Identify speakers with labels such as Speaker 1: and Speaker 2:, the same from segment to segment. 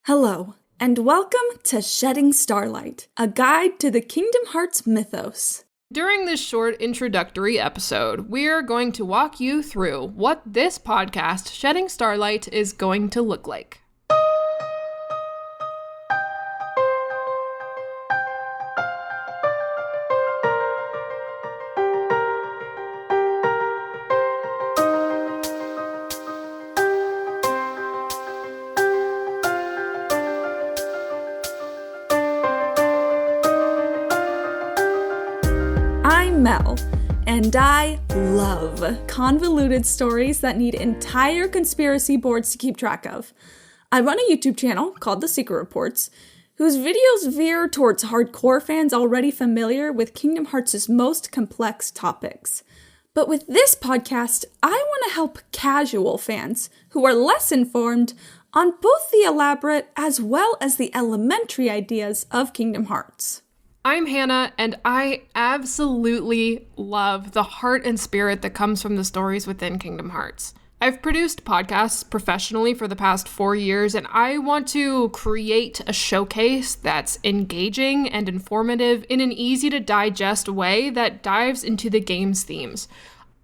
Speaker 1: Hello, and welcome to Shedding Starlight, a guide to the Kingdom Hearts mythos.
Speaker 2: During this short introductory episode, we're going to walk you through what this podcast, Shedding Starlight, is going to look like.
Speaker 1: I'm Mel, and I love convoluted stories that need entire conspiracy boards to keep track of. I run a YouTube channel called The Secret Reports, whose videos veer towards hardcore fans already familiar with Kingdom Hearts' most complex topics. But with this podcast, I want to help casual fans who are less informed on both the elaborate as well as the elementary ideas of Kingdom Hearts.
Speaker 2: I'm Hannah, and I absolutely love the heart and spirit that comes from the stories within Kingdom Hearts. I've produced podcasts professionally for the past 4 years, and I want to create a showcase that's engaging and informative in an easy-to-digest way that dives into the game's themes.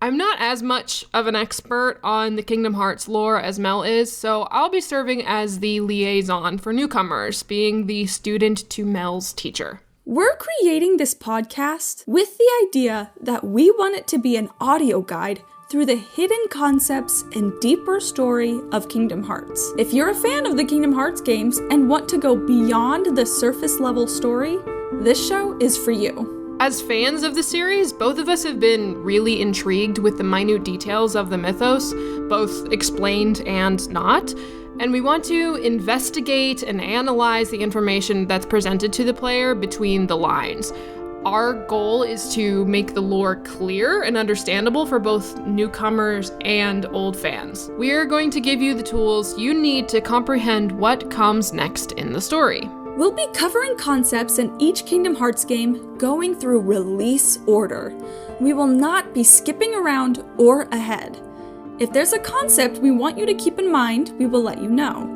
Speaker 2: I'm not as much of an expert on the Kingdom Hearts lore as Mel is, so I'll be serving as the liaison for newcomers, being the student to Mel's teacher.
Speaker 1: We're creating this podcast with the idea that we want it to be an audio guide through the hidden concepts and deeper story of Kingdom Hearts. If you're a fan of the Kingdom Hearts games and want to go beyond the surface level story, this show is for you.
Speaker 2: As fans of the series, both of us have been really intrigued with the minute details of the mythos, both explained and not. And we want to investigate and analyze the information that's presented to the player between the lines. Our goal is to make the lore clear and understandable for both newcomers and old fans. We are going to give you the tools you need to comprehend what comes next in the story.
Speaker 1: We'll be covering concepts in each Kingdom Hearts game going through release order. We will not be skipping around or ahead. If there's a concept we want you to keep in mind, we will let you know.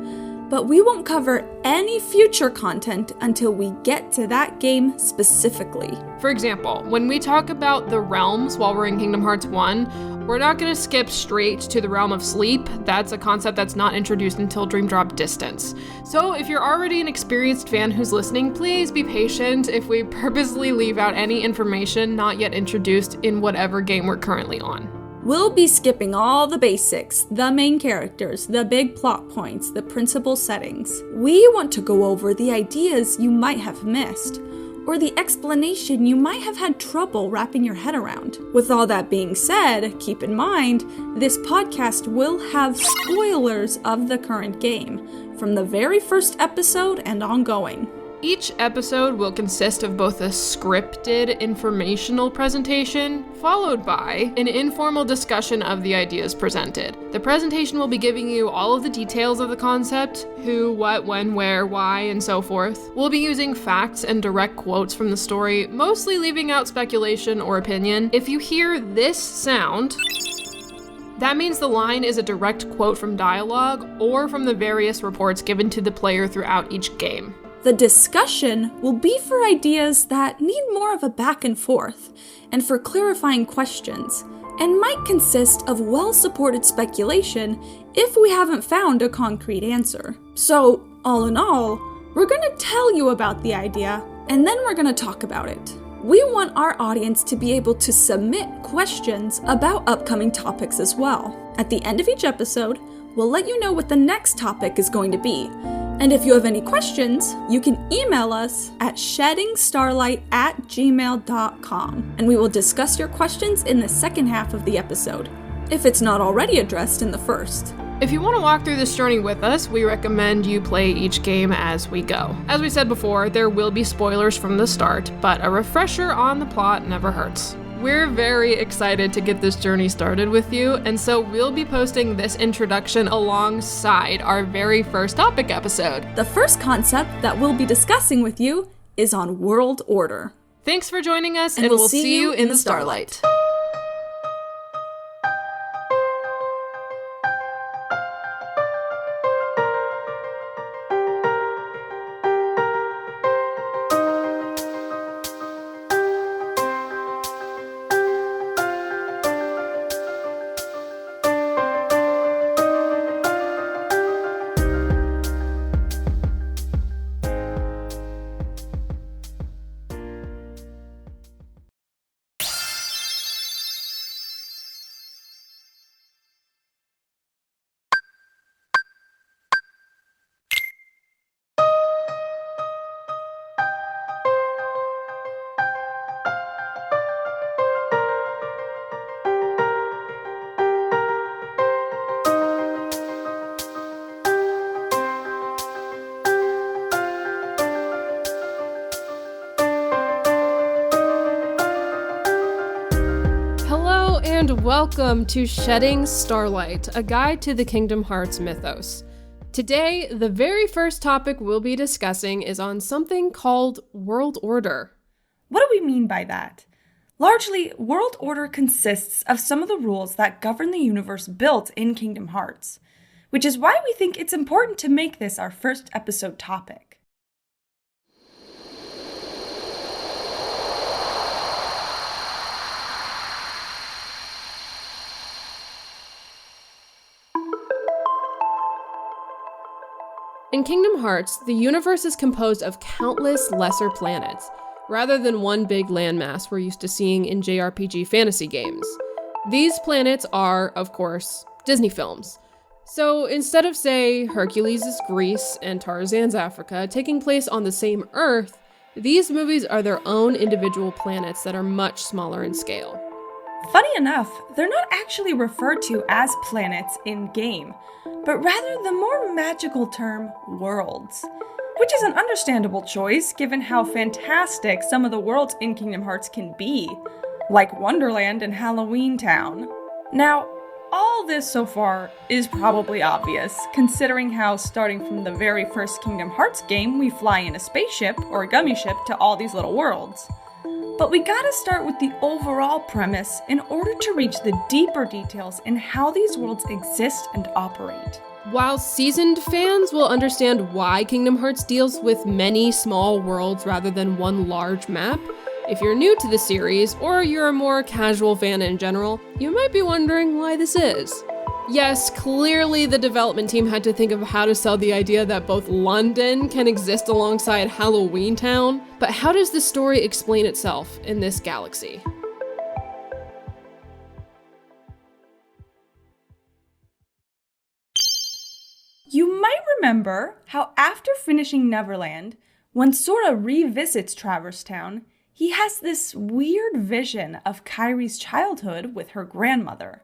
Speaker 1: But we won't cover any future content until we get to that game specifically.
Speaker 2: For example, when we talk about the realms while we're in Kingdom Hearts 1, we're not going to skip straight to the realm of sleep. That's a concept that's not introduced until Dream Drop Distance. So if you're already an experienced fan who's listening, please be patient if we purposely leave out any information not yet introduced in whatever game we're currently on.
Speaker 1: We'll be skipping all the basics, the main characters, the big plot points, the principal settings. We want to go over the ideas you might have missed, or the explanation you might have had trouble wrapping your head around. With all that being said, keep in mind, this podcast will have spoilers of the current game, from the very first episode and ongoing.
Speaker 2: Each episode will consist of both a scripted informational presentation, followed by an informal discussion of the ideas presented. The presentation will be giving you all of the details of the concept, who, what, when, where, why, and so forth. We'll be using facts and direct quotes from the story, mostly leaving out speculation or opinion. If you hear this sound, that means the line is a direct quote from dialogue or from the various reports given to the player throughout each game.
Speaker 1: The discussion will be for ideas that need more of a back and forth, and for clarifying questions, and might consist of well-supported speculation if we haven't found a concrete answer. So, all in all, we're going to tell you about the idea, and then we're going to talk about it. We want our audience to be able to submit questions about upcoming topics as well. At the end of each episode, we'll let you know what the next topic is going to be. And if you have any questions, you can email us at sheddingstarlight@gmail.com, and we will discuss your questions in the second half of the episode, if it's not already addressed in the first.
Speaker 2: If you want to walk through this journey with us, we recommend you play each game as we go. As we said before, there will be spoilers from the start, but a refresher on the plot never hurts. We're very excited to get this journey started with you, and so we'll be posting this introduction alongside our very first topic episode.
Speaker 1: The first concept that we'll be discussing with you is on world order.
Speaker 2: Thanks for joining us, and we'll see you in the Starlight. and welcome to Shedding Starlight, a guide to the Kingdom Hearts mythos. Today, the very first topic we'll be discussing is on something called world order.
Speaker 1: What do we mean by that? Largely, world order consists of some of the rules that govern the universe built in Kingdom Hearts, which is why we think it's important to make this our first episode topic.
Speaker 2: In Kingdom Hearts, the universe is composed of countless lesser planets, rather than one big landmass we're used to seeing in JRPG fantasy games. These planets are, of course, Disney films. So instead of, say, Hercules' Greece and Tarzan's Africa taking place on the same Earth, these movies are their own individual planets that are much smaller in scale.
Speaker 1: Funny enough, they're not actually referred to as planets in-game, but rather the more magical term worlds, which is an understandable choice given how fantastic some of the worlds in Kingdom Hearts can be, like Wonderland and Halloween Town. Now, all this so far is probably obvious, considering how starting from the very first Kingdom Hearts game we fly in a spaceship or a gummy ship to all these little worlds. But we gotta start with the overall premise in order to reach the deeper details in how these worlds exist and operate.
Speaker 2: While seasoned fans will understand why Kingdom Hearts deals with many small worlds rather than one large map, if you're new to the series or you're a more casual fan in general, you might be wondering why this is. Yes, clearly the development team had to think of how to sell the idea that both London can exist alongside Halloween Town, but how does the story explain itself in this galaxy?
Speaker 1: You might remember how after finishing Neverland, when Sora revisits Traverse Town, he has this weird vision of Kairi's childhood with her grandmother.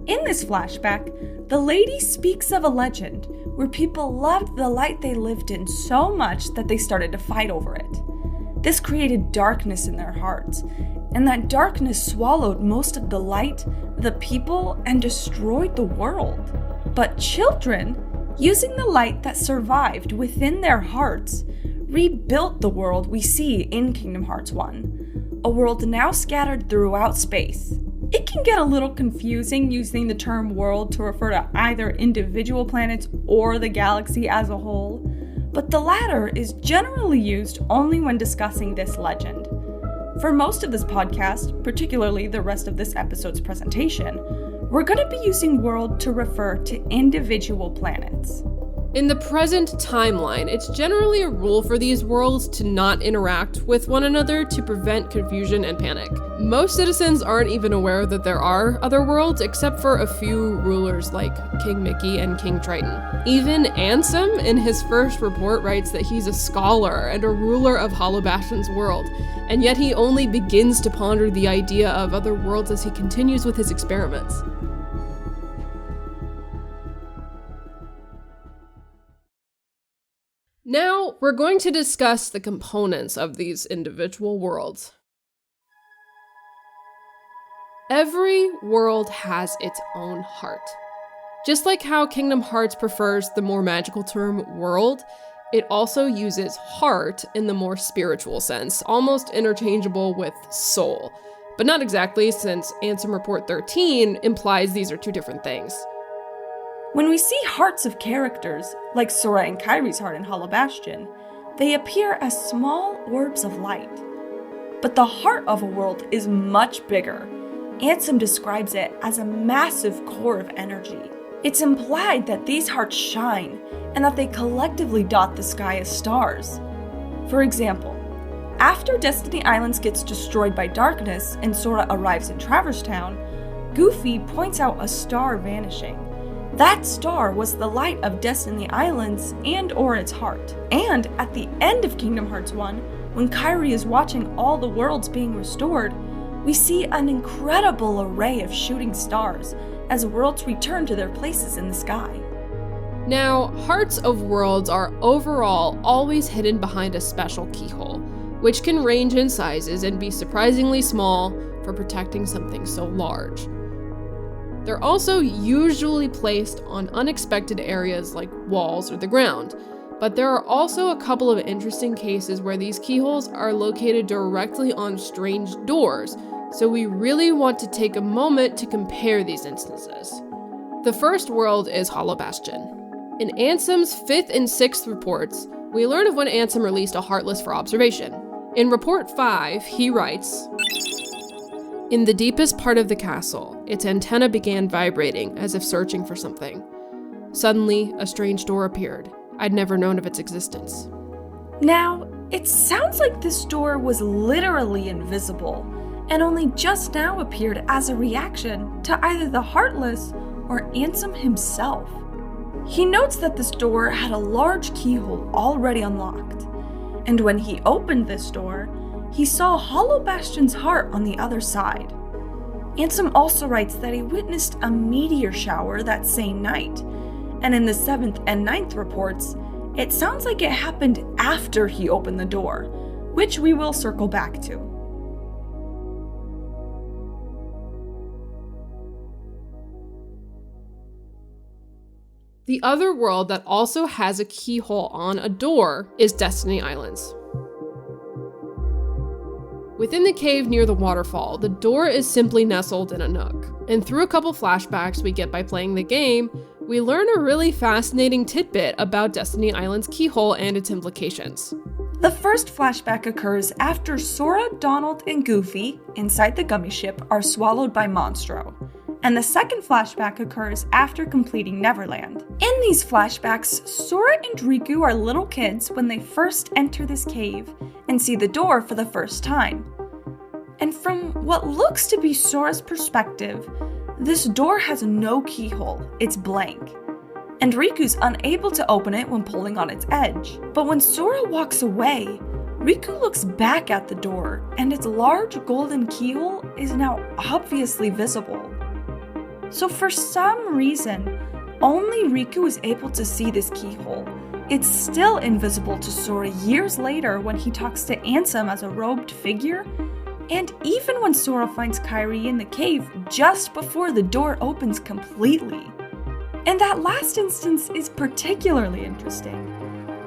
Speaker 1: In this flashback, the lady speaks of a legend where people loved the light they lived in so much that they started to fight over it. This created darkness in their hearts, and that darkness swallowed most of the light, the people, and destroyed the world. But children, using the light that survived within their hearts, rebuilt the world we see in Kingdom Hearts 1, a world now scattered throughout space. It can get a little confusing using the term world to refer to either individual planets or the galaxy as a whole, but the latter is generally used only when discussing this legend. For most of this podcast, particularly the rest of this episode's presentation, we're going to be using world to refer to individual planets.
Speaker 2: In the present timeline, it's generally a rule for these worlds to not interact with one another to prevent confusion and panic. Most citizens aren't even aware that there are other worlds except for a few rulers like King Mickey and King Triton. Even Ansem in his first report writes that he's a scholar and a ruler of Hollow Bastion's world, and yet he only begins to ponder the idea of other worlds as he continues with his experiments. Now, we're going to discuss the components of these individual worlds. Every world has its own heart. Just like how Kingdom Hearts prefers the more magical term world, it also uses heart in the more spiritual sense, almost interchangeable with soul. But not exactly, since Ansem Report 13 implies these are two different things.
Speaker 1: When we see hearts of characters, like Sora and Kairi's heart in Hollow Bastion, they appear as small orbs of light. But the heart of a world is much bigger. Ansem describes it as a massive core of energy. It's implied that these hearts shine, and that they collectively dot the sky as stars. For example, after Destiny Islands gets destroyed by darkness and Sora arrives in Traverse Town, Goofy points out a star vanishing. That star was the light of Destiny Islands and/or its heart. And at the end of Kingdom Hearts 1, when Kairi is watching all the worlds being restored, we see an incredible array of shooting stars as worlds return to their places in the sky.
Speaker 2: Now, hearts of worlds are overall always hidden behind a special keyhole, which can range in sizes and be surprisingly small for protecting something so large. They're also usually placed on unexpected areas like walls or the ground, but there are also a couple of interesting cases where these keyholes are located directly on strange doors, so we really want to take a moment to compare these instances. The first world is Hollow Bastion. In Ansem's 5th and 6th reports, we learn of when Ansem released a Heartless for observation. In Report 5, he writes, "In the deepest part of the castle, its antenna began vibrating as if searching for something. Suddenly, a strange door appeared. I'd never known of its existence."
Speaker 1: Now, it sounds like this door was literally invisible, and only just now appeared as a reaction to either the Heartless or Ansem himself. He notes that this door had a large keyhole already unlocked, and when he opened this door, he saw Hollow Bastion's heart on the other side. Ansem also writes that he witnessed a meteor shower that same night, and in the 7th and 9th reports, it sounds like it happened after he opened the door, which we will circle back to.
Speaker 2: The other world that also has a keyhole on a door is Destiny Islands. Within the cave near the waterfall, the door is simply nestled in a nook. And through a couple flashbacks we get by playing the game, we learn a really fascinating tidbit about Destiny Island's keyhole and its implications.
Speaker 1: The first flashback occurs after Sora, Donald, and Goofy, inside the gummy ship, are swallowed by Monstro. And the second flashback occurs after completing Neverland. In these flashbacks, Sora and Riku are little kids when they first enter this cave and see the door for the first time. And from what looks to be Sora's perspective, this door has no keyhole, it's blank. And Riku's unable to open it when pulling on its edge. But when Sora walks away, Riku looks back at the door, and its large golden keyhole is now obviously visible. So for some reason, only Riku is able to see this keyhole. It's still invisible to Sora years later when he talks to Ansem as a robed figure, and even when Sora finds Kairi in the cave just before the door opens completely. And that last instance is particularly interesting.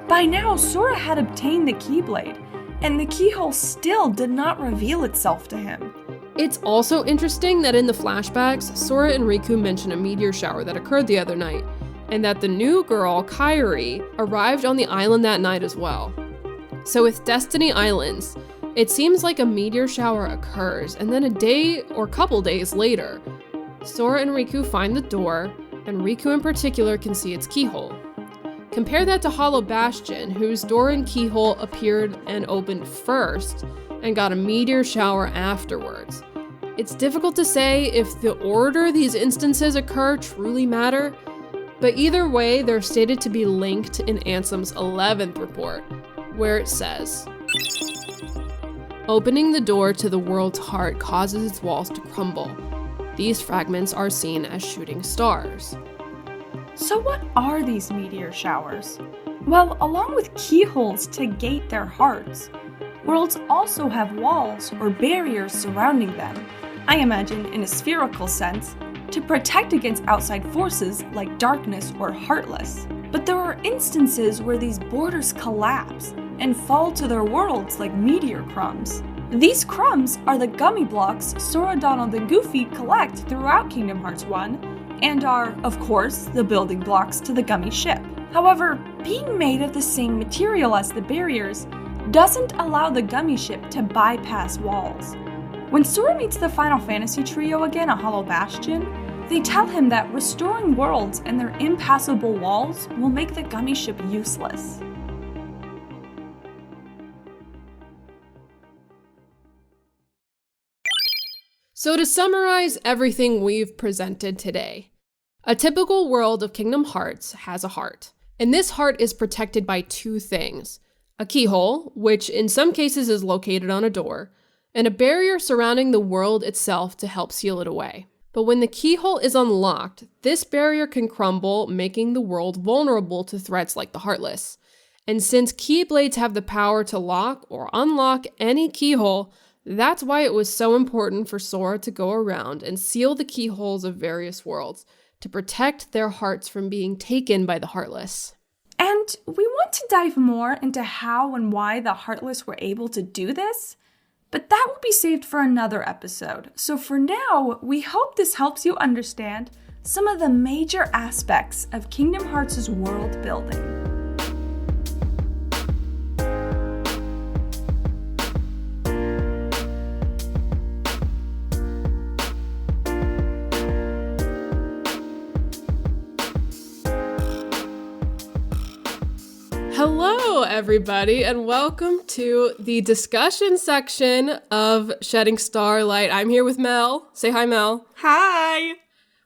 Speaker 1: By now, Sora had obtained the Keyblade, and the keyhole still did not reveal itself to him.
Speaker 2: It's also interesting that in the flashbacks, Sora and Riku mention a meteor shower that occurred the other night, and that the new girl, Kairi, arrived on the island that night as well. So with Destiny Islands, it seems like a meteor shower occurs, and then a day or couple days later, Sora and Riku find the door, and Riku in particular can see its keyhole. Compare that to Hollow Bastion, whose door and keyhole appeared and opened first, and got a meteor shower afterwards. It's difficult to say if the order these instances occur truly matter, but either way, they're stated to be linked in Ansem's 11th report, where it says, "Opening the door to the world's heart causes its walls to crumble. These fragments are seen as shooting stars."
Speaker 1: So what are these meteor showers? Well, along with keyholes to gate their hearts, worlds also have walls or barriers surrounding them, I imagine in a spherical sense, to protect against outside forces like darkness or heartless. But there are instances where these borders collapse and fall to their worlds like meteor crumbs. These crumbs are the gummy blocks Sora, Donald, and Goofy collect throughout Kingdom Hearts 1, and are, of course, the building blocks to the gummy ship. However, being made of the same material as the barriers doesn't allow the gummy ship to bypass walls. When Sora meets the Final Fantasy trio again at Hollow Bastion, they tell him that restoring worlds and their impassable walls will make the gummy ship useless.
Speaker 2: So to summarize everything we've presented today, a typical world of Kingdom Hearts has a heart, and this heart is protected by two things: a keyhole, which in some cases is located on a door, and a barrier surrounding the world itself to help seal it away. But when the keyhole is unlocked, this barrier can crumble, making the world vulnerable to threats like the Heartless. And since Keyblades have the power to lock or unlock any keyhole, That's why it was so important for Sora to go around and seal the keyholes of various worlds to protect their hearts from being taken by the Heartless.
Speaker 1: And we want to dive more into how and why the Heartless were able to do this, but that will be saved for another episode. So for now, we hope this helps you understand some of the major aspects of Kingdom Hearts' world building.
Speaker 2: Hello, everybody, and welcome to the discussion section of Shedding Starlight. I'm here with Mel. Say hi, Mel.
Speaker 1: Hi!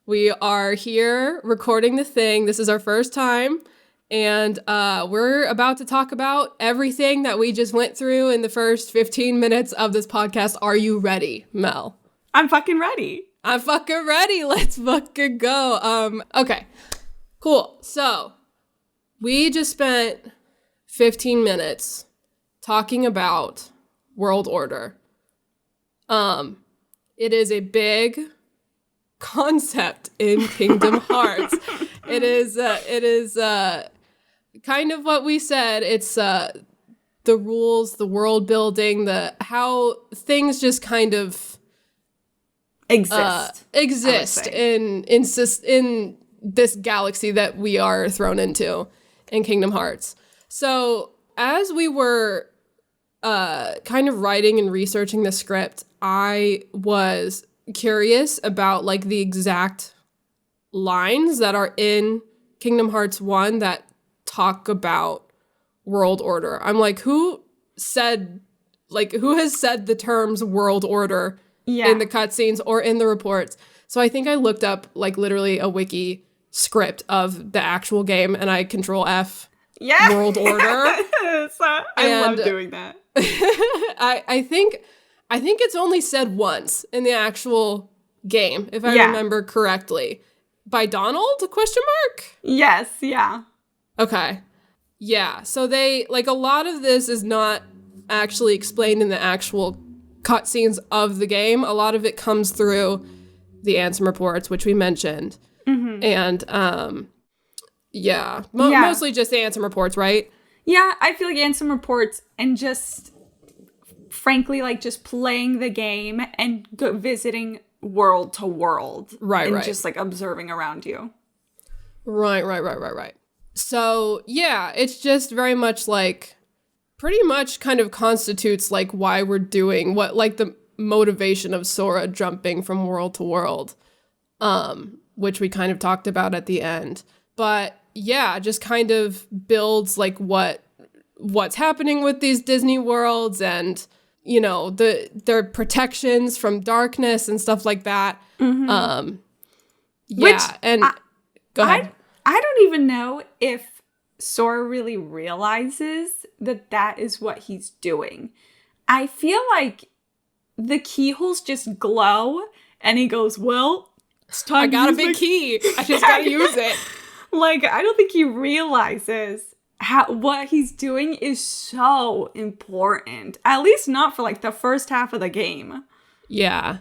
Speaker 2: We are here recording the thing. This is our first time, and we're about to talk about everything that we just went through in the first 15 minutes of this podcast. Are you ready, Mel?
Speaker 1: I'm fucking ready.
Speaker 2: I'm fucking ready. Let's fucking go. Okay, cool. So, we just spent 15 minutes talking about World Order. It is a big concept in Kingdom Hearts. It is kind of what we said. It's the rules, the world building, the how things just kind of exist in this galaxy that we are thrown into in Kingdom Hearts. So as we were kind of writing and researching the script, I was curious about like the exact lines that are in Kingdom Hearts 1 that talk about world order. I'm like, who has said the terms world order in the cutscenes or in the reports? So I think I looked up like literally a wiki script of the actual game, and I control F world order.
Speaker 1: I love doing that.
Speaker 2: I think it's only said once in the actual game, if I remember correctly. By Donald? ?
Speaker 1: Yes, yeah.
Speaker 2: Okay. Yeah, so they, like, a lot of this is not actually explained in the actual cutscenes of the game. A lot of it comes through the Ansem reports, which we mentioned. Mm-hmm. And, mostly just the Ansem reports, right?
Speaker 1: Yeah, I feel like Ansem reports and just, frankly, like, just playing the game and visiting world to world.
Speaker 2: Right.
Speaker 1: Just, like, observing around you.
Speaker 2: Right. So, yeah, it's just very much, like, pretty much kind of constitutes, like, why we're doing what, like, the motivation of Sora jumping from world to world, which we kind of talked about at the end. But yeah, just kind of builds like what's happening with these Disney worlds and, you know, their protections from darkness and stuff like that. Mm-hmm. Go ahead.
Speaker 1: I don't even know if Sora really realizes that is what he's doing. I feel like the keyholes just glow and he goes, well, it's time
Speaker 2: I got a big key. I just gotta use it.
Speaker 1: Like, I don't think he realizes what he's doing is so important. At least not for, like, the first half of the game.
Speaker 2: Yeah,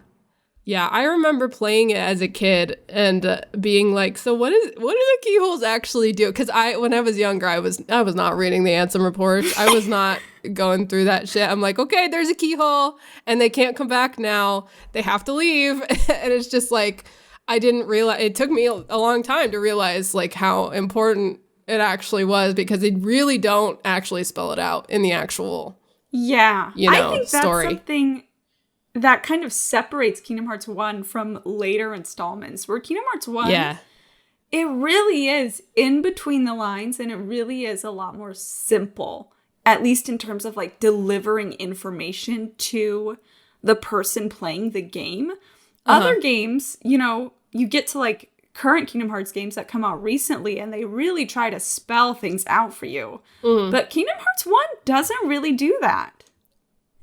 Speaker 2: I remember playing it as a kid and being like, so what do the keyholes actually do? Because when I was younger, I was not reading the Ansem reports. I was not going through that shit. I'm like, okay, there's a keyhole, and they can't come back now. They have to leave. And it's just like, I didn't realize, it took me a long time to realize like how important it actually was, because they really don't actually spell it out in the actual, I think that's
Speaker 1: story. Something that kind of separates Kingdom Hearts 1 from later installments, where Kingdom Hearts 1, it really is in between the lines, and it really is a lot more simple, at least in terms of like delivering information to the person playing the game. Other games, you know, you get to like current Kingdom Hearts games that come out recently and they really try to spell things out for you. But Kingdom Hearts 1 doesn't really do that.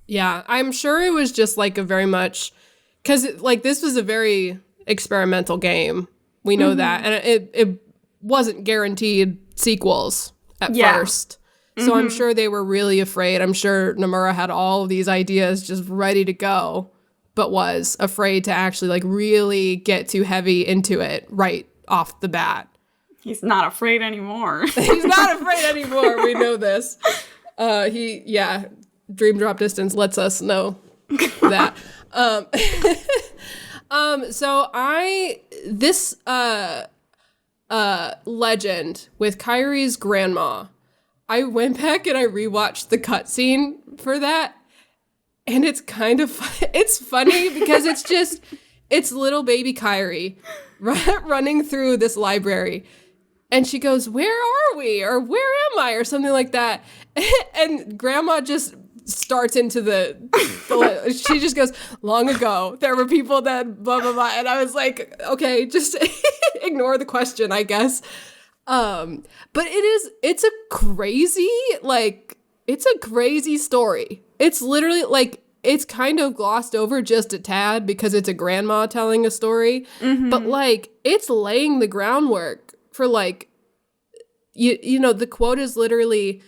Speaker 2: Yeah, I'm sure it was just like a very much, because like this was a very experimental game. We know that. And it wasn't guaranteed sequels at first. So I'm sure they were really afraid. I'm sure Nomura had all of these ideas just ready to go, but was afraid to actually like really get too heavy into it right off the bat.
Speaker 1: He's not afraid anymore.
Speaker 2: He's not afraid anymore. We know this. Dream Drop Distance lets us know that. This legend with Kyrie's grandma, I went back and I rewatched the cutscene for that, and it's kind of it's funny because it's little baby Kyrie running through this library, and she goes, "Where are we?" or "Where am I?" or something like that, and grandma just starts into the she just goes, "Long ago there were people that blah blah blah," and I was like, okay, just ignore the question, I guess. But it's a crazy story. It's literally like, it's kind of glossed over just a tad because it's a grandma telling a story, but like it's laying the groundwork for like, you know, the quote is literally,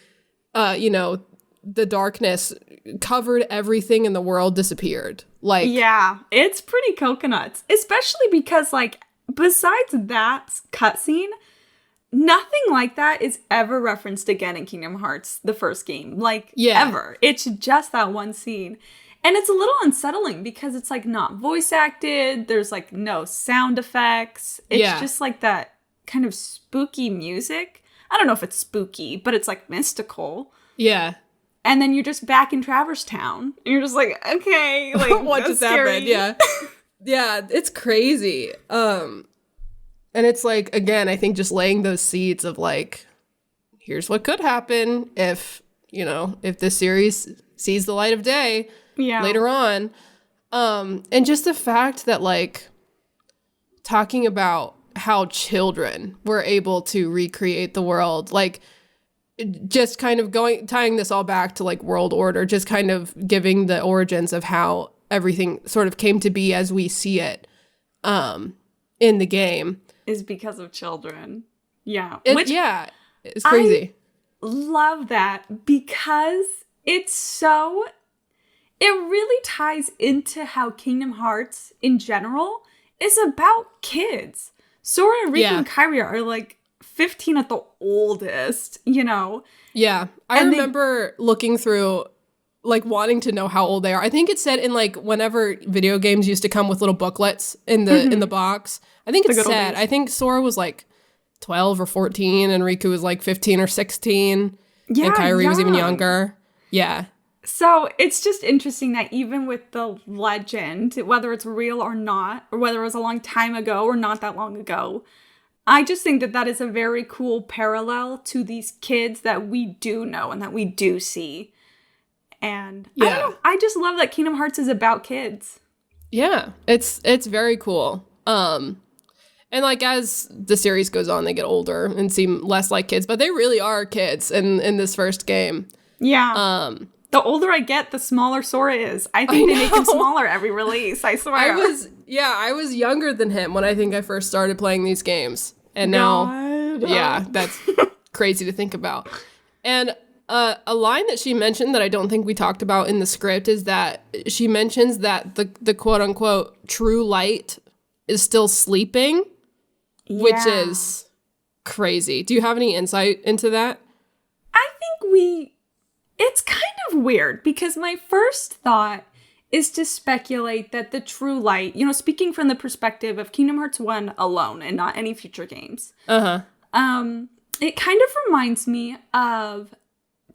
Speaker 2: the darkness covered everything in the world, disappeared. Like,
Speaker 1: yeah, it's pretty coconuts, especially because like besides that cutscene, nothing like that is ever referenced again in Kingdom Hearts, the first game, like ever. It's just that one scene. And it's a little unsettling because it's like not voice acted. There's like no sound effects. It's just like that kind of spooky music. I don't know if it's spooky, but it's like mystical.
Speaker 2: Yeah.
Speaker 1: And then you're just back in Traverse Town. And you're just like, okay, like
Speaker 2: what just happened? Yeah. Yeah, it's crazy. And it's like, again, I think just laying those seeds of like, here's what could happen if this series sees the light of day later on. And just the fact that like talking about how children were able to recreate the world, like just kind of tying this all back to like World Order, just kind of giving the origins of how everything sort of came to be as we see it in the game.
Speaker 1: Is because of children. Yeah.
Speaker 2: It's crazy.
Speaker 1: I love that because it really ties into how Kingdom Hearts in general is about kids. Sora, Riku, and Kyrie are like 15 at the oldest, you know?
Speaker 2: Yeah. I remember looking through, like, wanting to know how old they are. I think it said in, like, whenever video games used to come with little booklets in the box. I think it said, I think Sora was, like, 12 or 14, and Riku was, like, 15 or 16. Yeah, and Kyrie was even younger. Yeah.
Speaker 1: So it's just interesting that even with the legend, whether it's real or not, or whether it was a long time ago or not that long ago, I just think that that is a very cool parallel to these kids that we do know and that we do see. And I don't know, I just love that Kingdom Hearts is about kids.
Speaker 2: Yeah, it's very cool. And like as the series goes on, they get older and seem less like kids, but they really are kids in this first game.
Speaker 1: Yeah. The older I get, the smaller Sora is. I think they make him smaller every release, I swear.
Speaker 2: I was younger than him when I think I first started playing these games. And now, that's crazy to think about. And a line that she mentioned that I don't think we talked about in the script is that she mentions that the quote-unquote true light is still sleeping, which is crazy. Do you have any insight into that?
Speaker 1: I think it's kind of weird because my first thought is to speculate that the true light, speaking from the perspective of Kingdom Hearts 1 alone and not any future games. It kind of reminds me of,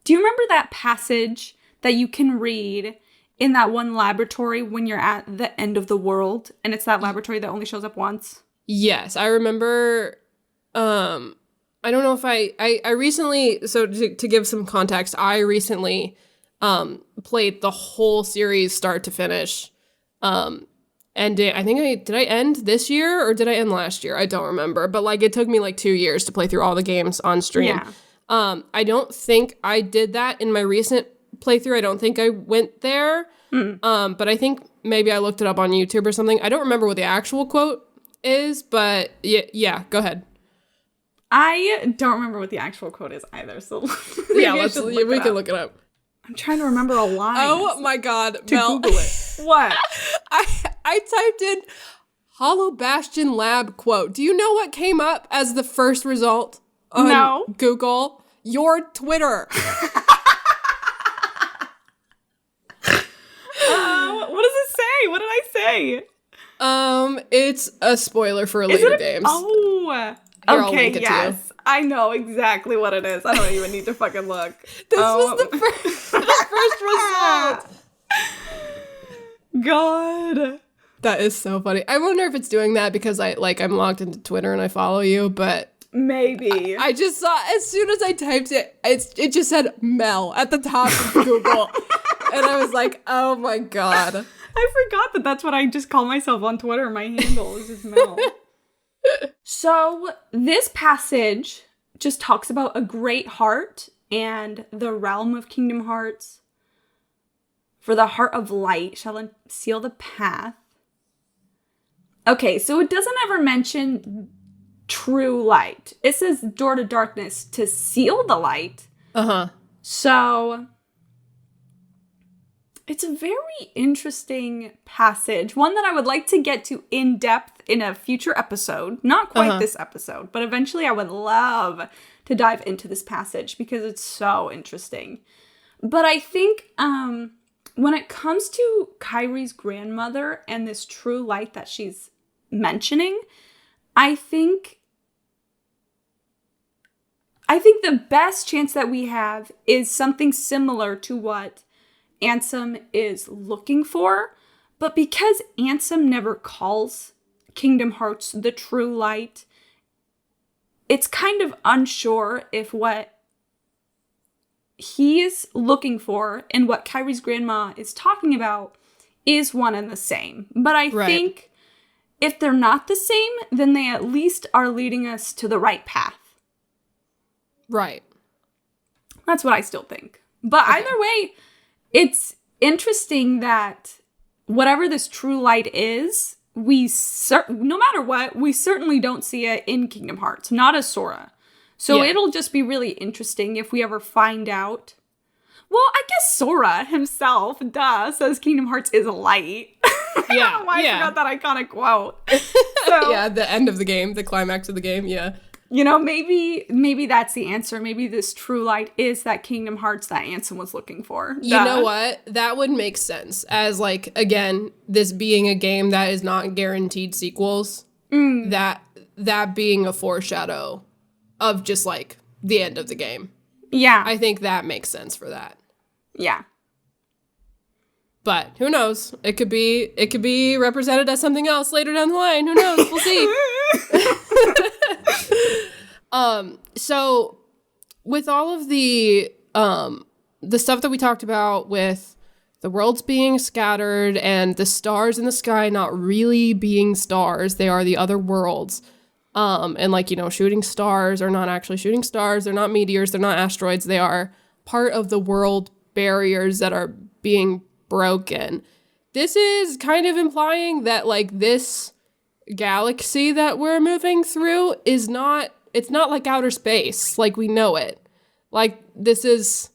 Speaker 1: do you remember that passage that you can read in that one laboratory when you're at the end of the world? And it's that laboratory that only shows up once?
Speaker 2: Yes, I remember. I don't know if I recently, so to give some context, I recently played the whole series start to finish. And did I end this year or did I end last year? I don't remember. But like it took me like 2 years to play through all the games on stream. Yeah. I don't think I did that in my recent playthrough. I don't think I went there. But I think maybe I looked it up on YouTube or something. I don't remember what the actual quote is, but yeah, go ahead.
Speaker 1: I don't remember what the actual quote is either, so
Speaker 2: yeah, we can look it up.
Speaker 1: I'm trying to remember a line.
Speaker 2: Oh my god, Mel.
Speaker 1: Google it. What?
Speaker 2: I typed in Hollow Bastion Lab quote. Do you know what came up as the first result on Google? Your Twitter.
Speaker 1: What does it say? What did I say?
Speaker 2: It's a spoiler for later games.
Speaker 1: Oh,
Speaker 2: here, I'll link it to you.
Speaker 1: I know exactly what it is. I don't even need to fucking look.
Speaker 2: This was the first result.
Speaker 1: God.
Speaker 2: That is so funny. I wonder if it's doing that because I'm logged into Twitter and I follow you, but
Speaker 1: maybe.
Speaker 2: I just saw, as soon as I typed it, it just said Mel at the top of Google. And I was like, oh my god.
Speaker 1: I forgot that that's what I just call myself on Twitter. My handle is just Mel. So this passage just talks about a great heart and the realm of Kingdom Hearts. For the heart of light shall unseal the path. Okay, so it doesn't ever mention true light. It says door to darkness to seal the light.
Speaker 2: Uh-huh.
Speaker 1: So it's a very interesting passage. One that I would like to get to in depth in a future episode. Not quite this episode, but eventually I would love to dive into this passage because it's so interesting. But I think when it comes to Kyrie's grandmother and this true light that she's mentioning, I think the best chance that we have is something similar to what Ansem is looking for. But because Ansem never calls Kingdom Hearts the true light, it's kind of unsure if what he is looking for and what Kyrie's grandma is talking about is one and the same. But I think if they're not the same, then they at least are leading us to the right path.
Speaker 2: Right.
Speaker 1: That's what I still think. But either way, it's interesting that whatever this true light is, no matter what, we certainly don't see it in Kingdom Hearts, not as Sora. So it'll just be really interesting if we ever find out. Well, I guess Sora himself, says Kingdom Hearts is a light.
Speaker 2: Yeah.
Speaker 1: I don't know why I forgot that iconic quote. So,
Speaker 2: yeah, the end of the game, the climax of the game, yeah.
Speaker 1: You know, maybe that's the answer. Maybe this true light is that Kingdom Hearts that Ansem was looking for.
Speaker 2: You know what? That would make sense. As, again, this being a game that is not guaranteed sequels, that being a foreshadow of just, the end of the game.
Speaker 1: Yeah.
Speaker 2: I think that makes sense for that.
Speaker 1: Yeah.
Speaker 2: But who knows? It could be represented as something else later down the line. Who knows? We'll see. So with all of the stuff that we talked about with the worlds being scattered and the stars in the sky not really being stars, they are the other worlds. And shooting stars are not actually shooting stars. They're not meteors. They're not asteroids. They are part of the world barriers that are being broken. This is kind of implying that this galaxy that we're moving through it's not like outer space like we know it. This is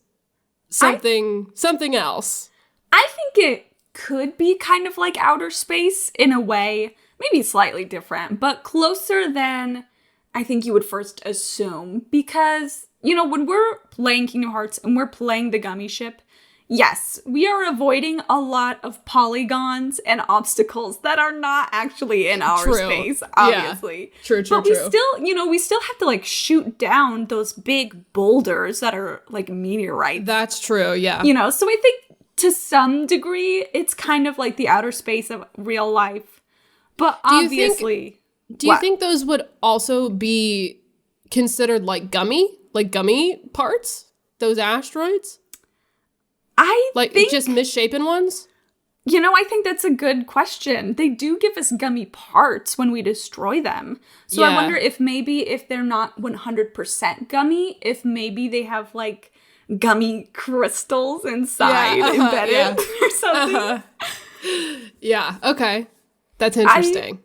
Speaker 2: something else.
Speaker 1: I think it could be kind of like outer space in a way, maybe slightly different, but closer than I think you would first assume. Because, when we're playing Kingdom Hearts and we're playing the Gummy Ship, yes, we are avoiding a lot of polygons and obstacles that are not actually in our space, obviously.
Speaker 2: Yeah. True.
Speaker 1: But we still have to shoot down those big boulders that are meteorites.
Speaker 2: That's true, yeah.
Speaker 1: So I think to some degree, it's kind of like the outer space of real life. But obviously...
Speaker 2: Do you think those would also be considered gummy parts? Those asteroids?
Speaker 1: I think...
Speaker 2: just misshapen ones?
Speaker 1: I think that's a good question. They do give us gummy parts when we destroy them. So I wonder if they're not 100% gummy, if maybe they have gummy crystals inside embedded or something.
Speaker 2: Yeah, okay. That's interesting.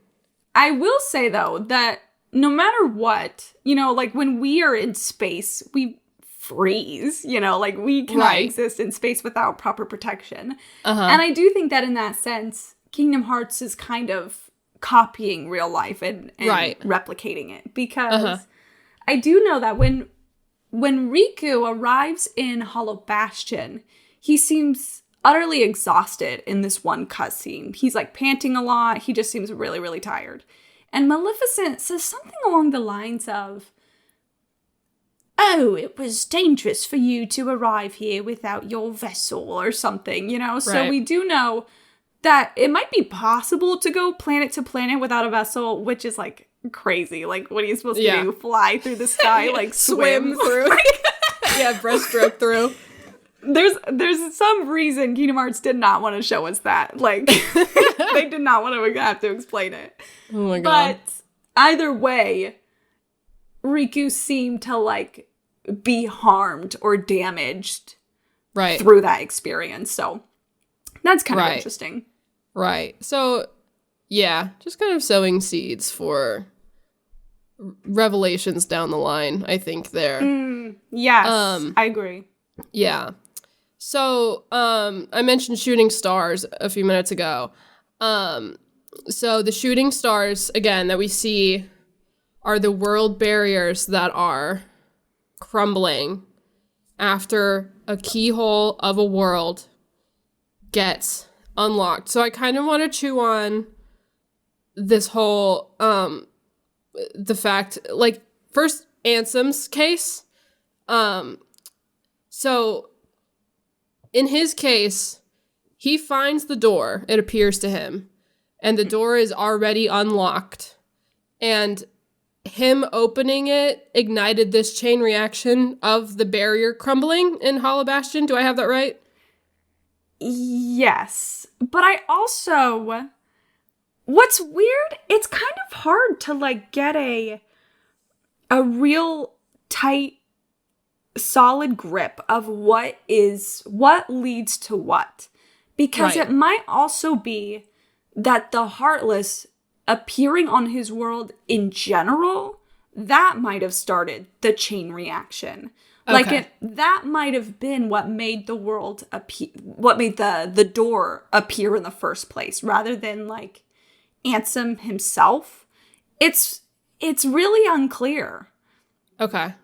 Speaker 1: I will say, though, that no matter what, like when we are in space, we freeze, like we cannot exist in space without proper protection. And I do think that in that sense, Kingdom Hearts is kind of copying real life and replicating it. Because I do know that when Riku arrives in Hollow Bastion, he seems utterly exhausted in this one cutscene. He's like panting a lot. He just seems really, really tired. And Maleficent says something along the lines of, "Oh, it was dangerous for you to arrive here without your vessel," or something, So we do know that it might be possible to go planet to planet without a vessel, which is like crazy. Like, what are you supposed to do? Fly through the sky? Like swim through?
Speaker 2: Breaststroke through.
Speaker 1: There's some reason Kingdom Hearts did not want to show us that. Like, they did not want to have to explain it.
Speaker 2: Oh my god.
Speaker 1: But either way, Riku seemed to, like, be harmed or damaged through that experience. So that's kind of interesting.
Speaker 2: Right. So, yeah, just kind of sowing seeds for revelations down the line, I think, there.
Speaker 1: Yes, I agree.
Speaker 2: Yeah. So, I mentioned shooting stars a few minutes ago. So the shooting stars, again, that we see are the world barriers that are crumbling after a keyhole of a world gets unlocked. So I kind of want to chew on this whole, the fact, like, first, Ansem's case. So in his case, he finds the door, it appears to him, and the door is already unlocked. And him opening it ignited this chain reaction of the barrier crumbling in Hollow Bastion. Do I have that right?
Speaker 1: Yes. But I also... What's weird, it's kind of hard to, like, get a real tight, solid grip of what leads to what. Because it might also be that the Heartless appearing on his world in general, that might have started the chain reaction. Okay. Like, that might have been what made the world what made the door appear in the first place, rather than, like, Ansem himself. It's really unclear.
Speaker 2: Okay.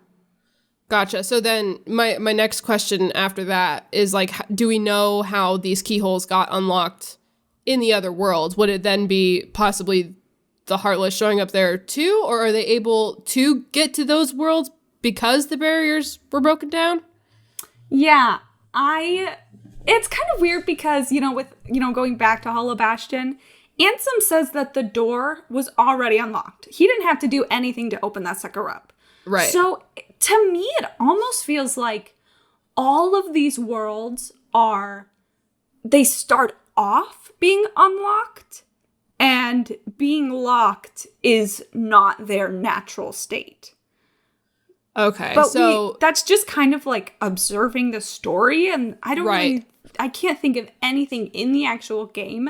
Speaker 2: Gotcha. So then my next question after that is, like, do we know how these keyholes got unlocked in the other worlds? Would it then be possibly the Heartless showing up there too? Or are they able to get to those worlds because the barriers were broken down?
Speaker 1: Yeah, it's kind of weird because, going back to Hollow Bastion, Ansem says that the door was already unlocked. He didn't have to do anything to open that sucker up.
Speaker 2: Right.
Speaker 1: So to me, it almost feels like all of these worlds they start off being unlocked, and being locked is not their natural state.
Speaker 2: Okay,
Speaker 1: but
Speaker 2: so
Speaker 1: that's just kind of like observing the story, and I can't think of anything in the actual game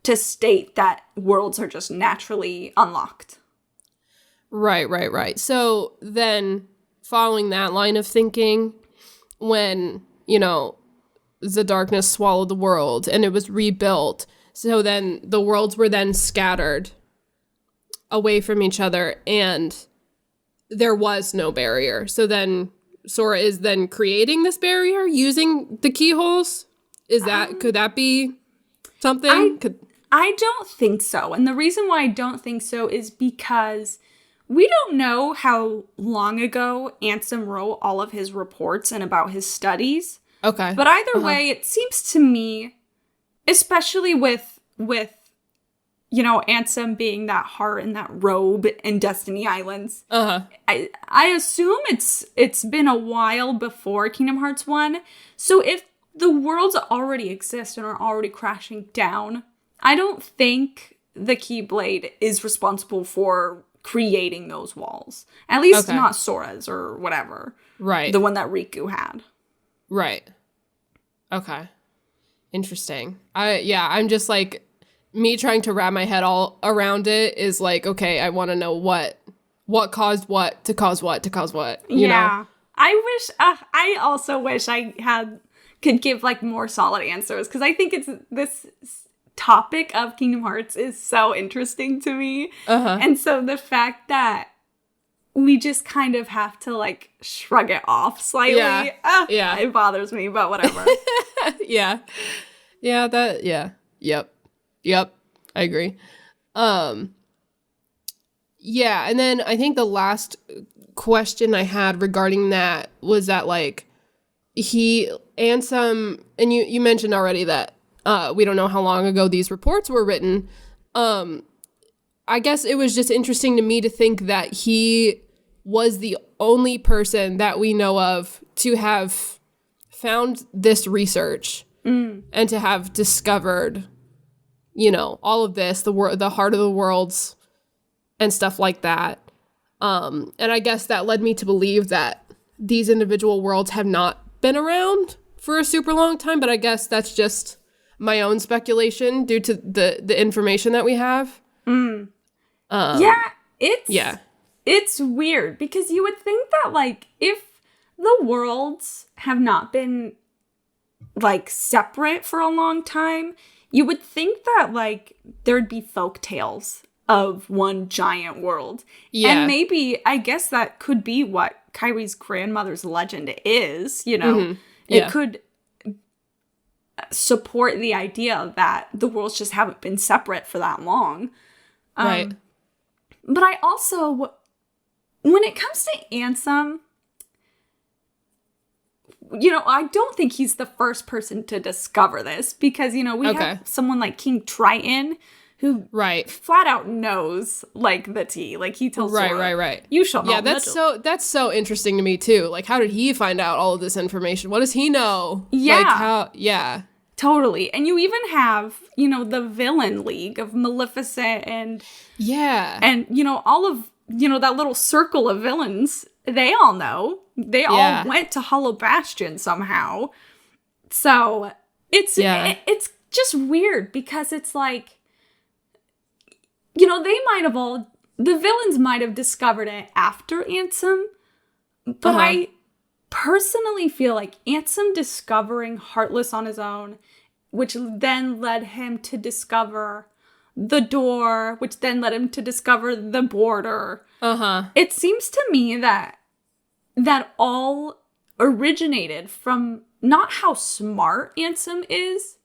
Speaker 1: to state that worlds are just naturally unlocked.
Speaker 2: Right. So then, following that line of thinking, when, the darkness swallowed the world and it was rebuilt, so then the worlds were then scattered away from each other and there was no barrier. So then Sora is then creating this barrier using the keyholes? Could that be something?
Speaker 1: I don't think so. And the reason why I don't think so is because we don't know how long ago Ansem wrote all of his reports and about his studies.
Speaker 2: Okay.
Speaker 1: But either way, it seems to me, especially with Ansem being that heart and that robe in Destiny Islands, I assume it's been a while before Kingdom Hearts 1. So if the worlds already exist and are already crashing down, I don't think the Keyblade is responsible for creating those walls. At least not Sora's or whatever.
Speaker 2: Right.
Speaker 1: The one that Riku had.
Speaker 2: Right. Okay. Interesting. I'm just like, me trying to wrap my head all around it is like, okay, I want to know what what caused what to cause what to cause what, you know?
Speaker 1: I also wish could give like more solid answers, because I think this topic of Kingdom Hearts is so interesting to me. And so the fact that we just kind of have to like shrug it off slightly, it bothers me, but whatever.
Speaker 2: Yep, I agree. Yeah, and then I think the last question I had regarding that was that, like, Ansem, and you mentioned already that we don't know how long ago these reports were written. I guess it was just interesting to me to think that he was the only person that we know of to have found this research and to have discovered, you know, all of this, the heart of the worlds and stuff like that. And I guess that led me to believe that these individual worlds have not been around for a super long time, but I guess that's just my own speculation due to the information that we have.
Speaker 1: It's weird, because you would think that, like, if the worlds have not been, like, separate for a long time, you would think that, like, there'd be folk tales of one giant world. Yeah. And maybe, I guess that could be what Kyrie's grandmother's legend is, you know? It could support the idea that the worlds just haven't been separate for that long.
Speaker 2: Right.
Speaker 1: But I also, when it comes to Ansem, you know, I don't think he's the first person to discover this, because, you know, we have someone like King Triton, who flat out knows, like, the tea. Like, he tells Sora, you shall not.
Speaker 2: Yeah, that's so interesting to me, too. Like, how did he find out all of this information? What does he know?
Speaker 1: Yeah. Totally. And you even have, you know, the villain league of Maleficent and... Yeah. And, you know, all of, you know, that little circle of villains, they all know. They all went to Hollow Bastion somehow. So, it's just weird, because it's like... You know, the villains might have discovered it after Ansem, but I personally feel like Ansem discovering Heartless on his own, which then led him to discover the door, which then led him to discover the border. It seems to me that all originated from not how smart Ansem is,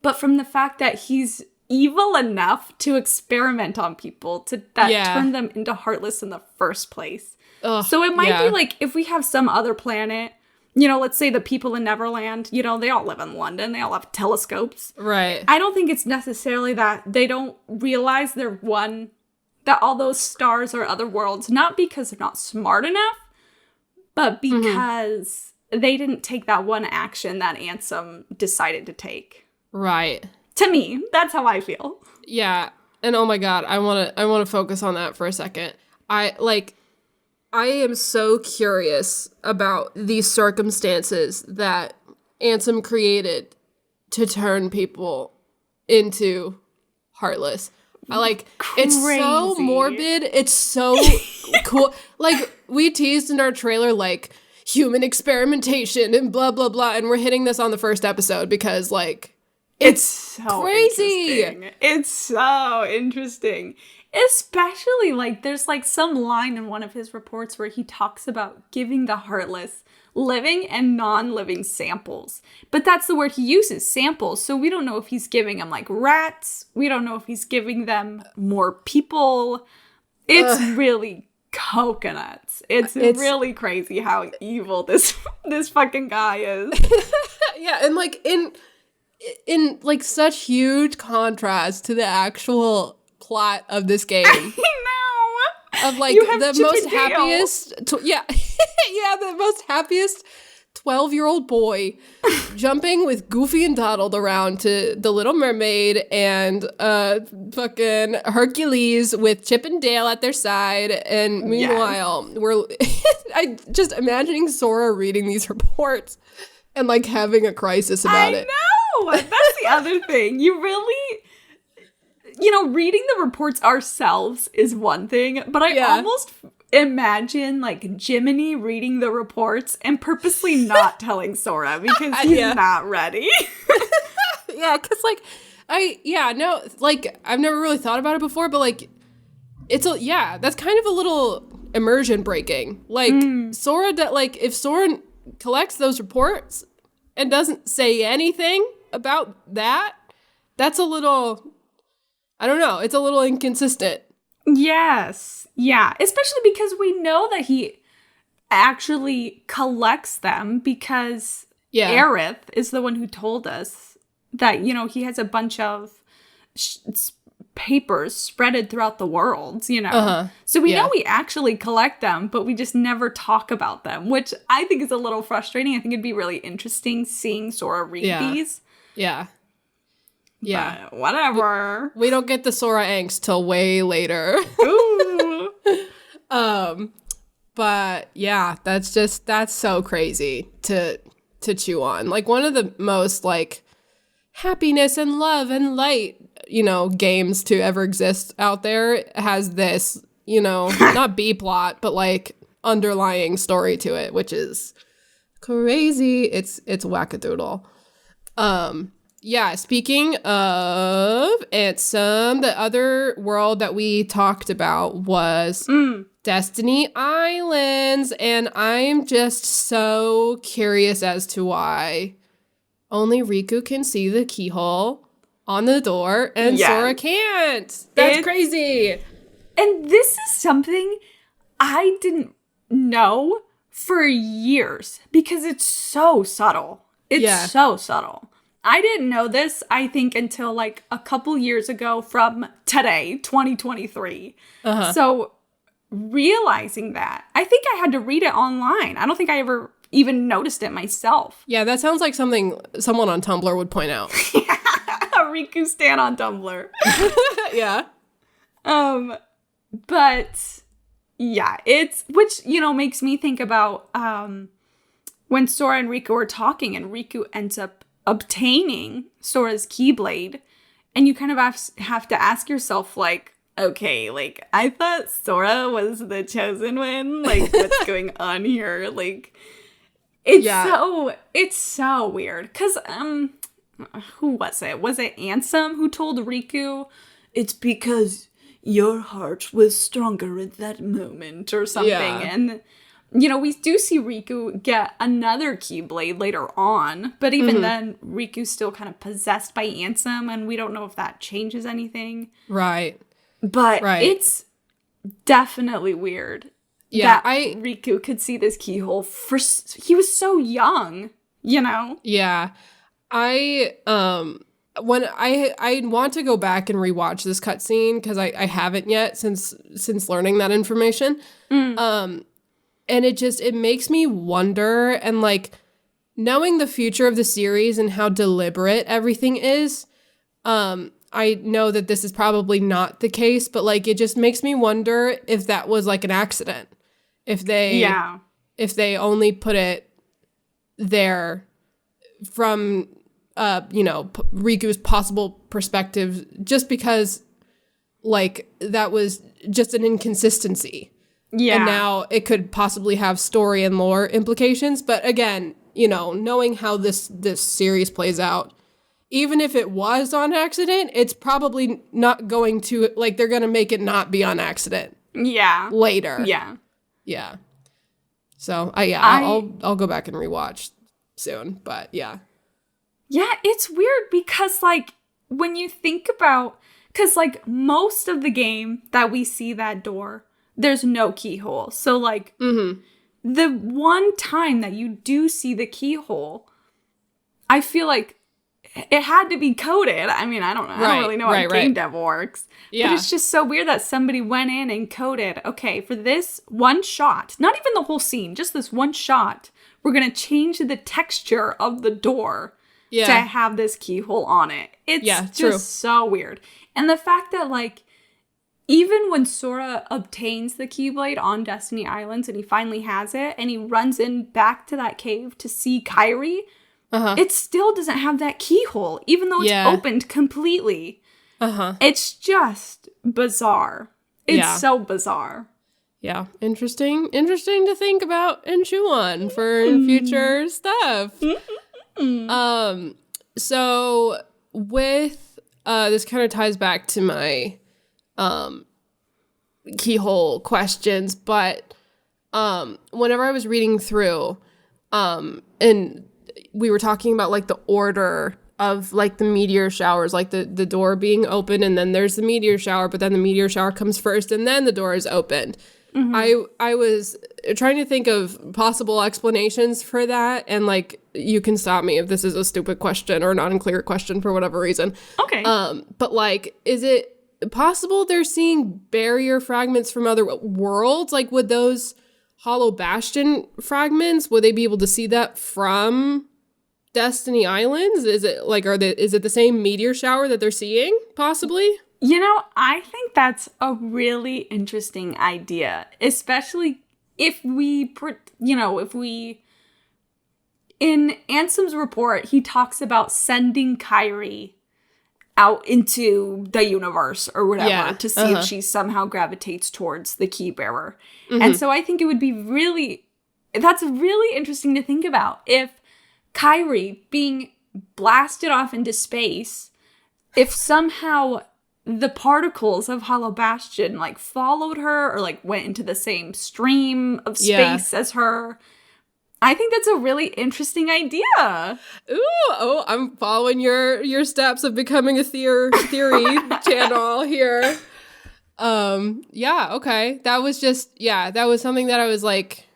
Speaker 1: but from the fact that he's evil enough to experiment on people that turn them into Heartless in the first place. So it might be like, if we have some other planet, you know, let's say the people in Neverland, you know, they all live in London, they all have telescopes. Right. I don't think it's necessarily that they don't realize that all those stars are other worlds, not because they're not smart enough, but because they didn't take that one action that Ansem decided to take. Right. To me, that's how I feel.
Speaker 2: Yeah. And oh my God, I want to focus on that for a second. I am so curious about these circumstances that Ansem created to turn people into Heartless. It's so morbid. It's so cool. Like, we teased in our trailer, like, human experimentation and blah, blah, blah. And we're hitting this on the first episode because, like, it's so crazy.
Speaker 1: It's so interesting. Especially, like, there's, like, some line in one of his reports where he talks about giving the Heartless living and non-living samples. But that's the word he uses, samples. So we don't know if he's giving them, like, rats. We don't know if he's giving them more people. It's really coconuts. It's really crazy how evil this fucking guy is.
Speaker 2: Yeah, and, like, in like such huge contrast to the actual plot of this game.
Speaker 1: I know.
Speaker 2: Of like the most happiest the most happiest 12-year-old boy jumping with Goofy and Donald around to The Little Mermaid and fucking Hercules with Chip and Dale at their side, and meanwhile we're I just imagining Sora reading these reports and like having a crisis about it.
Speaker 1: I know. That's the other thing. You really, reading the reports ourselves is one thing, but I almost imagine, like, Jiminy reading the reports and purposely not telling Sora because he's not ready.
Speaker 2: Yeah, because, like, I've never really thought about it before, but, like, that's kind of a little immersion breaking. Like, Sora, if Sora collects those reports and doesn't say anything about that, that's a little, I don't know, it's a little inconsistent.
Speaker 1: Yes. Yeah. Especially because we know that he actually collects them because Aerith is the one who told us that, he has a bunch of papers spreaded throughout the world, So we know we actually collect them, but we just never talk about them, which I think is a little frustrating. I think it'd be really interesting seeing Sora read these.
Speaker 2: Yeah. Yeah.
Speaker 1: But whatever.
Speaker 2: We don't get the Sora angst till way later.
Speaker 1: Ooh.
Speaker 2: But yeah, that's so crazy to chew on. Like, one of the most, like, happiness and love and light, games to ever exist out there has this, not B plot, but, like, underlying story to it, which is crazy. It's wackadoodle. Yeah, speaking of Ansem, the other world that we talked about was Destiny Islands, and I'm just so curious as to why only Riku can see the keyhole on the door and Sora can't. That's crazy.
Speaker 1: And this is something I didn't know for years because it's so subtle. It's so subtle. I didn't know this, I think, until, like, a couple years ago from today, 2023. So realizing that, I think I had to read it online. I don't think I ever even noticed it myself.
Speaker 2: Yeah, that sounds like something someone on Tumblr would point out.
Speaker 1: A Riku stan on Tumblr.
Speaker 2: Yeah.
Speaker 1: But yeah, which makes me think about when Sora and Riku are talking and Riku ends up obtaining Sora's Keyblade, and you kind of have to ask yourself, like, okay, like, I thought Sora was the chosen one. Like, what's going on here? Like, it's so weird. Because, who was it? Was it Ansem who told Riku, it's because your heart was stronger at that moment or something?
Speaker 2: Yeah.
Speaker 1: And, we do see Riku get another Keyblade later on, but even then, Riku's still kind of possessed by Ansem, and we don't know if that changes anything.
Speaker 2: Right.
Speaker 1: But it's definitely weird that Riku could see this keyhole. He was so young,
Speaker 2: Yeah. I want to go back and rewatch this cutscene because I haven't yet since learning that information. And it makes me wonder, and, like, knowing the future of the series and how deliberate everything is, I know that this is probably not the case, but, like, it just makes me wonder if that was, like, an accident. If they only put it there from, Riku's possible perspective, just because, like, that was just an inconsistency. Yeah. And now it could possibly have story and lore implications. But again, knowing how this series plays out, even if it was on accident, it's probably not going to, like, they're going to make it not be on accident.
Speaker 1: Yeah.
Speaker 2: Later.
Speaker 1: Yeah.
Speaker 2: Yeah. So, I'll go back and rewatch soon. But yeah.
Speaker 1: Yeah, it's weird because, like, when you think about, because, like, most of the game that we see that door, there's no keyhole. So, like, the one time that you do see the keyhole, I feel like it had to be coded. I mean, I don't know. I don't really know how game dev works. Yeah. But it's just so weird that somebody went in and coded, okay, for this one shot, not even the whole scene, just this one shot, we're going to change the texture of the door to have this keyhole on it. It's just so weird. And the fact that, like, even when Sora obtains the Keyblade on Destiny Islands and he finally has it and he runs back to that cave to see Kairi, it still doesn't have that keyhole, even though it's opened completely. It's just bizarre. It's so bizarre.
Speaker 2: Yeah, interesting to think about and chew on for future stuff. So with this kind of ties back to my keyhole questions, but whenever I was reading through and we were talking about like the order of like the meteor showers, like the door being open and then there's the meteor shower, but then the meteor shower comes first and then the door is opened. I was trying to think of possible explanations for that, and like you can stop me if this is a stupid question or not unclear question for whatever reason.
Speaker 1: Okay.
Speaker 2: But like, is it possible they're seeing barrier fragments from other worlds? Like, would those Hollow Bastion fragments, would they be able to see that from Destiny Islands? Is it like, is it the same meteor shower that they're seeing, possibly?
Speaker 1: You know, I think that's a really interesting idea, especially if we, in Ansem's report, he talks about sending Kyrie out into the universe or whatever to see if she somehow gravitates towards the key bearer. And so I think it would be that's really interesting to think about. If Kyrie being blasted off into space, if somehow the particles of Hollow Bastion like followed her or like went into the same stream of space as her. I think that's a really interesting idea.
Speaker 2: Ooh, I'm following your steps of becoming a theory channel here. Okay. That was something that I was like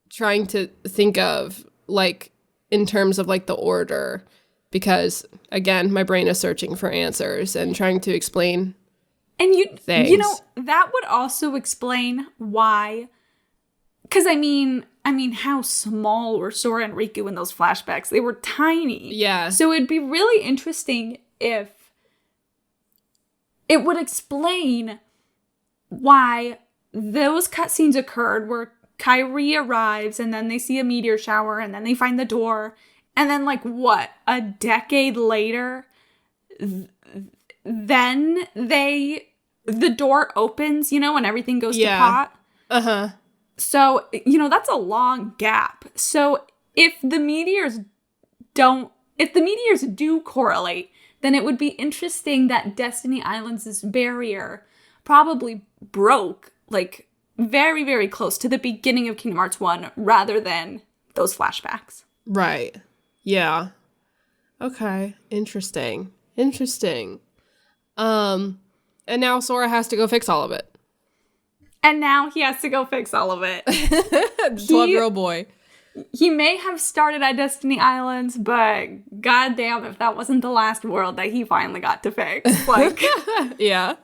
Speaker 2: trying to think of, like in terms of like the order. Because, again, my brain is searching for answers and trying to explain things.
Speaker 1: You know, that would also explain why. Because, I mean, how small were Sora and Riku in those flashbacks? They were tiny.
Speaker 2: Yeah.
Speaker 1: So it'd be really interesting if it would explain why those cutscenes occurred where Kyrie arrives and then they see a meteor shower and then they find the door. And then, like, what? A decade later, then the door opens, and everything goes to pot. So, that's a long gap. So if the meteors do correlate, then it would be interesting that Destiny Islands' barrier probably broke, like, very, very close to the beginning of Kingdom Hearts 1 rather than those flashbacks.
Speaker 2: Right. Yeah. Okay. Interesting. And now Sora has to go fix all of it.
Speaker 1: And now he has to go fix all of it.
Speaker 2: 12-year-old boy.
Speaker 1: He may have started at Destiny Islands, but goddamn if that wasn't the last world that he finally got to fix. Like,
Speaker 2: yeah.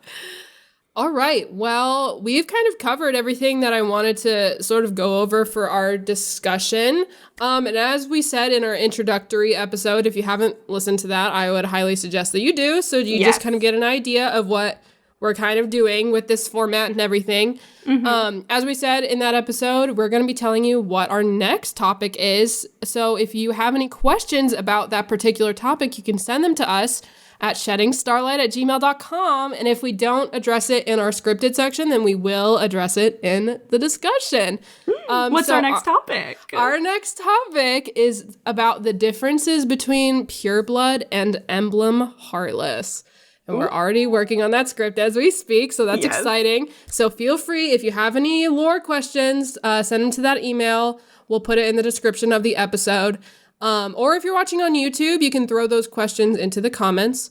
Speaker 2: All right. Well, we've kind of covered everything that I wanted to sort of go over for our discussion. And as we said in our introductory episode, if you haven't listened to that, I would highly suggest that you do. So you just kind of get an idea of what we're kind of doing with this format and everything. As we said in that episode, we're going to be telling you what our next topic is. So if you have any questions about that particular topic, you can send them to us at sheddingstarlight@gmail.com. And if we don't address it in our scripted section, then we will address it in the discussion.
Speaker 1: What's our next topic?
Speaker 2: Our next topic is about the differences between Pureblood and Emblem Heartless. And we're already working on that script as we speak, so that's exciting. So feel free, if you have any lore questions, send them to that email. We'll put it in the description of the episode. Or if you're watching on YouTube, you can throw those questions into the comments.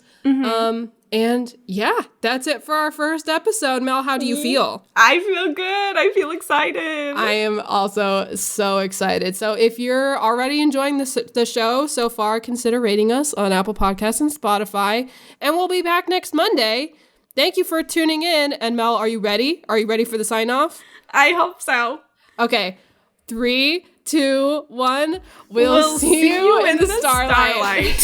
Speaker 2: And yeah, that's it for our first episode. Mel, how do you feel?
Speaker 1: I feel good. I feel excited.
Speaker 2: I am also so excited. So if you're already enjoying the show so far, consider rating us on Apple Podcasts and Spotify. And we'll be back next Monday. Thank you for tuning in. And Mel, are you ready? Are you ready for the sign off?
Speaker 1: I hope so.
Speaker 2: Okay. 3, 2, 1. We'll see you in the starlight.